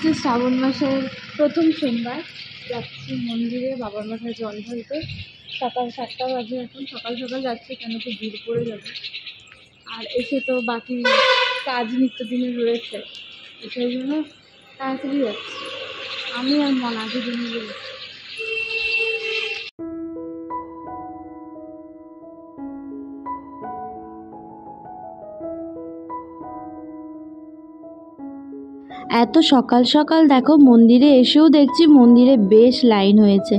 হচ্ছে শ্রাবণ মাসের প্রথম সোমবার, যাচ্ছি মন্দিরে বাবার মাথায় জল ঢালতে। সকাল 7টা বাজে, এখন সকাল সকাল যাচ্ছি কেন তো ভিড় পড়ে যাবে, আর এসে তো বাকি কাজ নিত্যদিনের রয়েছে, সেই জন্য তাড়াতাড়ি যাচ্ছি। আমি আর মনা দুজনে রয়েছি। এত সকাল সকাল দেখো মন্দিরে এসেও দেখছি মন্দিরে বেশ লাইন হয়েছে।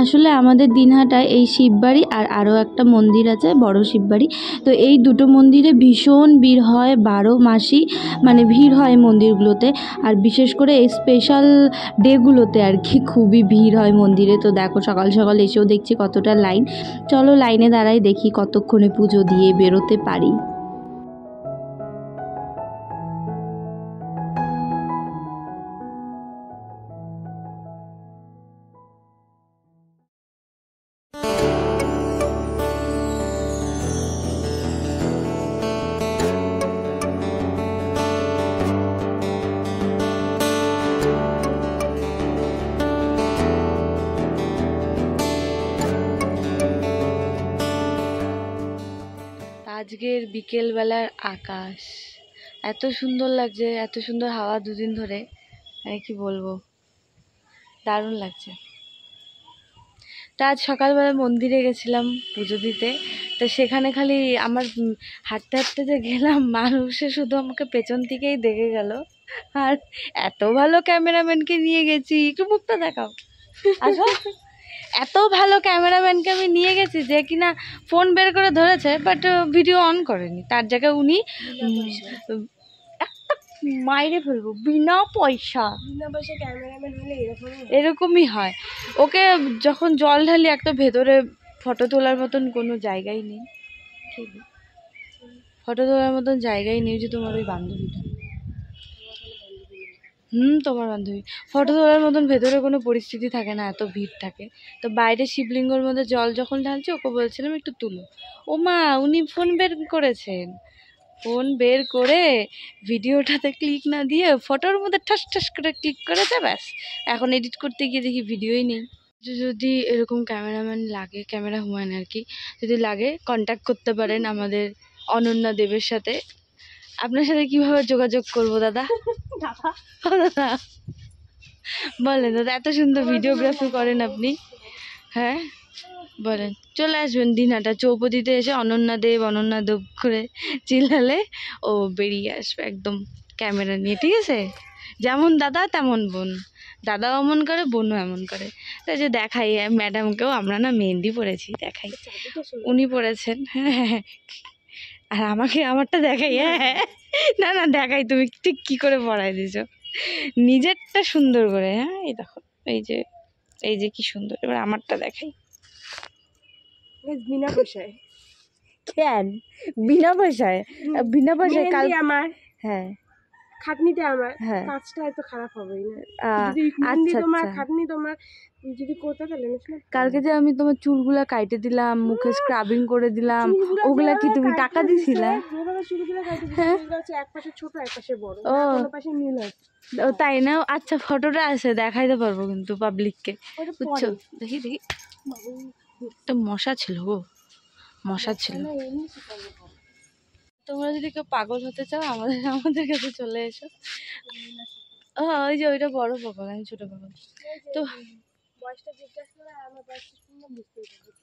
আসলে আমাদের দিনহাটায় এই শিববাড়ি আর আরও একটা মন্দির আছে, বড় শিববাড়ি। তো এই দুটো মন্দিরে ভীষণ ভিড় হয়, 12 মাসই মানে ভিড় হয় মন্দিরগুলোতে। আর বিশেষ করে এই স্পেশাল ডেগুলোতে আর কি খুবই ভিড় হয় মন্দিরে। তো দেখো সকাল সকাল এসেও দেখছি কতটা লাইন। চলো লাইনে দাঁড়াই, দেখি কতক্ষণে পুজো দিয়ে বেরোতে পারি। আজকের বিকেলবেলার আকাশ এত সুন্দর লাগছে, এত সুন্দর হাওয়া দুদিন ধরে, মানে কি বলবো, দারুণ লাগছে। তা আজ সকালবেলা মন্দিরে গেছিলাম পুজো দিতে। তো সেখানে খালি আমার হাঁটতে হাঁটতে যে গেলাম, মানুষে শুধু আমাকে পেছন থেকেই দেখে গেল। আর এত ভালো ক্যামেরাম্যানকে নিয়ে গেছি, একটু মুখটা দেখাও আসো। এত ভালো ক্যামেরাম্যানকে আমি নিয়ে গেছি যে কিনা ফোন বের করে ধরেছে, বাট ভিডিও অন করেনি। তার জায়গায় উনি একটা মাইরে ফেলবো, বিনা পয়সা ক্যামেরাম্যান হলে এরকমই হয়। ওকে যখন জল ঢালি একটা ভেতরে ফটো তোলার মতন কোনো জায়গাই নেই, ফটো তোলার মতন জায়গাই নেই। যে তোমার ওই বান্ধবীটা, তোমার বান্ধবী, ফটো তোলার মতন ভেতরে কোনো পরিস্থিতি থাকে না, এত ভিড় থাকে। তো বাইরে শিবলিঙ্গর মধ্যে জল যখন ঢালছি, ওকে বলছিলাম একটু তুলো। ও মা, উনি ফোন বের করেছেন, ফোন বের করে ভিডিওটাতে ক্লিক না দিয়ে ফটোর মধ্যে ঠাস ঠাস করে ক্লিক করেছে, ব্যাস। এখন এডিট করতে গিয়ে দেখি ভিডিওই নেই। যদি এরকম ক্যামেরাম্যান লাগে, ক্যামেরা হুম্যান আর কি, যদি লাগে কন্ট্যাক্ট করতে পারেন আমাদের অনন্যা দেবের সাথে। আপনার সাথে কিভাবে যোগাযোগ করব দাদা? দাদা বলেন দাদা, এত সুন্দর ভিডিওগ্রাফি করেন আপনি, হ্যাঁ বলেন। চলে আসবেন দিনহাটা চৌপতিতে এসে অনন্যা দেব করে চিল্লালে ও বেরিয়ে আসবে একদম ক্যামেরা নিয়ে, ঠিক আছে? যেমন দাদা তেমন বোন, দাদাও এমন করে, বোনও এমন করে। তাই যে দেখাই ম্যাডামকেও, আমরা না মেহেন্দি পরেছি, দেখাই উনি পরেছেন, হ্যাঁ। আর আমাকে আমারটা দেখাই, হ্যাঁ না না দেখাই, তুমি ঠিক কী করে পড়াই দিছো নিজেরটা সুন্দর করে, হ্যাঁ এই দেখো, এই যে কি সুন্দর। এবার আমারটা দেখাই বিনা পয়সায়। কেন বিনা পয়সায়? বিনা পয়সায় কাল আমার, হ্যাঁ খাটনিটা আমার, হ্যাঁ কাজটা এত খারাপ হবেই না। আচ্ছা তোমার খাটনি, তোমার যদি করতে তাহলে কালকে যে আমি তোমার চুলগুলা কাটে দিলাম, মুখে স্ক্রাবিং করে দিলাম, ওগুলা কি তুমি টাকা দিছিলা? একপাশে ছোট একপাশে বড়, কোনো পাশে মিল আছে। ও তাই না? আচ্ছা ফটোটা আছে, দেখাইতে পারবো কিন্তু পাবলিককে, বুঝছো? দেখি দেখি, তো মশা ছিল গো, মশা ছিল। তোমরা যদি কেউ পাগল হতে চাও আমাদের কাছে চলে এসো। ও ওই যে ওইটা বড় পাগল, আমি ছোট পাগল। তো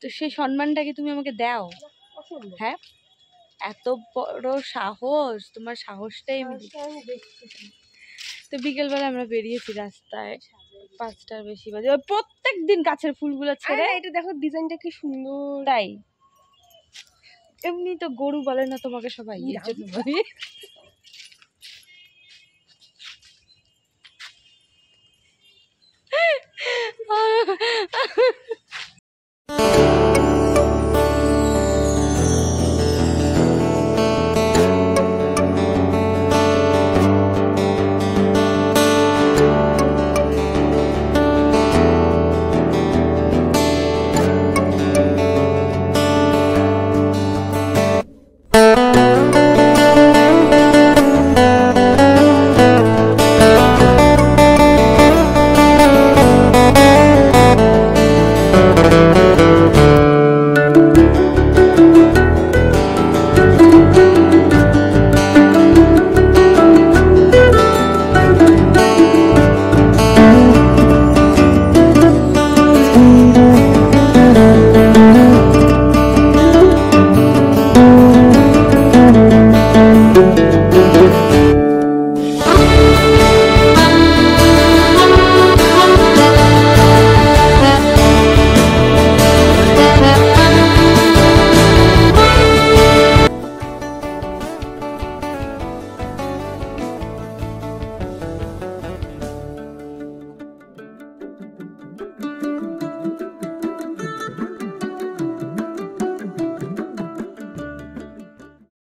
তো সেই সম্মানটা কি তুমি আমাকে দাও? হ্যাঁ, এত বড় সাহস তোমার, সাহসটাই আমি দেখতেছি। তো বিকেলবেলা আমরা বেরিয়েছি রাস্তায়, 5টার বেশি বাজে। প্রত্যেক দিন গাছের ফুলগুলো ছেড়ে, এটা দেখো ডিজাইনটা কি সুন্দর। তাই এমনি তো গরু বলে না তোমাকে সবাই, এর জন্য বলি।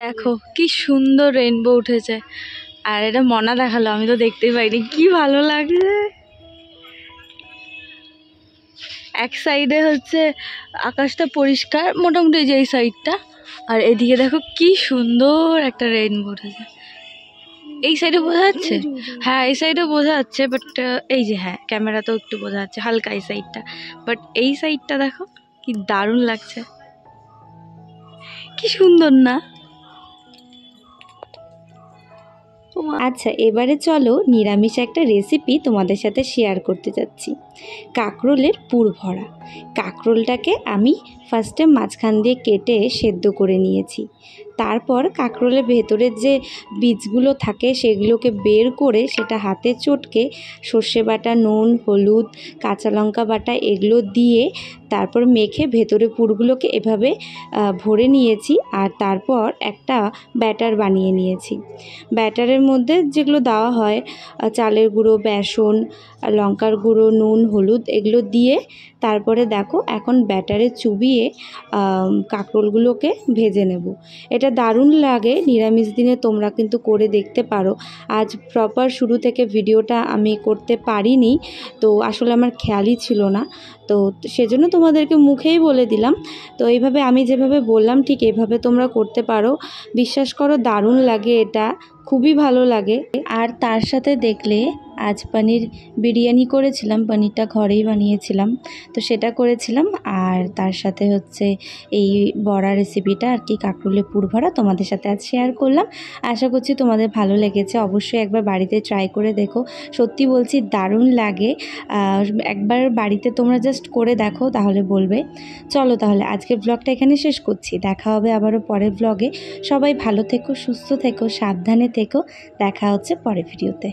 দেখো কি সুন্দর রেইনবো উঠেছে। আর এটা মনা দেখালো, আমি তো দেখতেই পাইনি। কি ভালো লাগছে। এক সাইডে হচ্ছে আকাশটা পরিষ্কার মোটামুটি, যে এই সাইডটা, আর এদিকে দেখো কি সুন্দর একটা রেইনবো উঠেছে। এই সাইডে বোঝা যাচ্ছে, হ্যাঁ এই সাইডে বোঝা যাচ্ছে, বাট এই যে হ্যাঁ ক্যামেরাতেও একটু বোঝা যাচ্ছে হালকা এই সাইডটা, বাট এই সাইডটা দেখো কি দারুণ লাগছে, কি সুন্দর না? আচ্ছা, এবারে চলো নিরামিষ একটা রেসিপি তোমাদের সাথে শেয়ার করতে যাচ্ছি। কাঁকরোলের পুর ভরা। কাঁকরোলটাকে আমি ফার্স্টে মাঝখান দিয়ে কেটে সেদ্ধ করে নিয়েছি। তারপর কাঁকরোলের ভেতরের যে বীজগুলো থাকে সেগুলোকে বের করে সেটা হাতে চটকে সর্ষে বাটা, নুন, হলুদ, কাঁচা লঙ্কা বাটা এগুলো দিয়ে তারপর মেখে ভেতরে পুরগুলোকে এভাবে ভরে নিয়েছি। আর তারপর একটা ব্যাটার বানিয়ে নিয়েছি। ব্যাটারের মধ্যে যেগুলো দেওয়া হয় চালের গুঁড়ো, বেসন, লঙ্কার গুঁড়ো, নুন, হলুদ এগুলো দিয়ে তারপরে দেখো এখন ব্যাটারে চুবিয়ে কাঁকরোলগুলোকে ভেজে নেব। এটা দারুণ লাগে নিরামিষ দিনে, তোমরা কিন্তু করে দেখতে পারো। আজ প্রপার শুরু থেকে ভিডিওটা আমি করতে পারিনি, তো আসলে আমার খেয়ালই ছিল না, তো সেজন্য তোমাদেরকে মুখেই বলে দিলাম। তো এইভাবে আমি যেভাবে বললাম ঠিক এভাবে তোমরা করতে পারো। বিশ্বাস করো দারুণ লাগে, এটা খুবই ভালো লাগে। আর তার সাথে দেখলে আজ পনির বিরিয়ানি করেছিলাম, পনিরটা ঘরেই বানিয়েছিলাম, তো সেটা করেছিলাম। আর তার সাথে হচ্ছে এই বড়া রেসিপিটা আর কি, কাঁকরোলের পুর ভরা তোমাদের সাথে আজ শেয়ার করলাম। আশা করছি তোমাদের ভালো লেগেছে। অবশ্যই একবার বাড়িতে ট্রাই করে দেখো, সত্যি বলছি দারুণ লাগে। একবার বাড়িতে তোমরা জাস্ট করে দেখো, তাহলে বলবে। চলো তাহলে আজকের ব্লগটা এখানে শেষ করছি, দেখা হবে আবারও পরের ব্লগে। সবাই ভালো থেকো, সুস্থ থেকো, সাবধানে থেকো। দেখা হচ্ছে পরের ভিডিওতে।